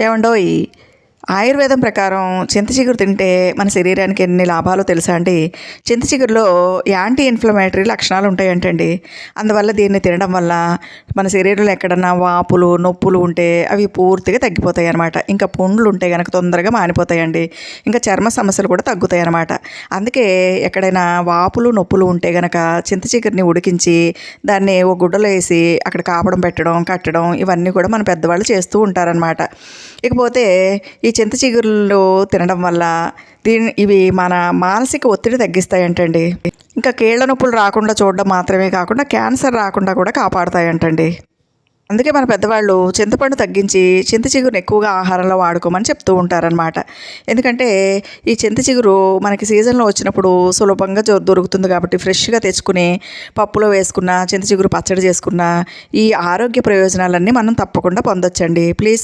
ఏమండోయ్, ఆయుర్వేదం ప్రకారం చింత చిగురు తింటే మన శరీరానికి ఎన్ని లాభాలు తెలుసా అండి. చింత చిగురులో యాంటీ ఇన్ఫ్లమేటరీ లక్షణాలు ఉంటాయంటండి. అందువల్ల దీన్ని తినడం వల్ల మన శరీరంలో ఎక్కడన్నా వాపులు నొప్పులు ఉంటే అవి పూర్తిగా తగ్గిపోతాయి అన్నమాట. ఇంకా పుండ్లు ఉంటే కనుక తొందరగా మానిపోతాయండి. ఇంకా చర్మ సమస్యలు కూడా తగ్గుతాయి అన్నమాట. అందుకే ఎక్కడైనా వాపులు నొప్పులు ఉంటే కనుక చింత చిగురిని ఉడికించి దాన్ని ఒక గుడ్డలో వేసి అక్కడ కాపడం పెట్టడం కట్టడం ఇవన్నీ కూడా మన పెద్దవాళ్ళు చేస్తూ ఉంటారనమాట. ఇకపోతే ఈ చింత చిగురులు తినడం వల్ల ఇవి మన మానసిక ఒత్తిడి తగ్గిస్తాయంటండి. ఇంకా కీళ్ళ నొప్పులు రాకుండా చూడడం మాత్రమే కాకుండా క్యాన్సర్ రాకుండా కూడా కాపాడుతాయంటండి. అందుకే మన పెద్దవాళ్ళు చింతపండు తగ్గించి చింత చిగురుని ఎక్కువగా ఆహారంలో వాడుకోమని చెప్తూ ఉంటారనమాట. ఎందుకంటే ఈ చింత చిగురు మనకి సీజన్లో వచ్చినప్పుడు సులభంగా దొరుకుతుంది కాబట్టి ఫ్రెష్గా తెచ్చుకుని పప్పులో వేసుకున్న చింత చిగురు పచ్చడి చేసుకున్న ఈ ఆరోగ్య ప్రయోజనాలన్నీ మనం తప్పకుండా పొందొచ్చండి. ప్లీజ్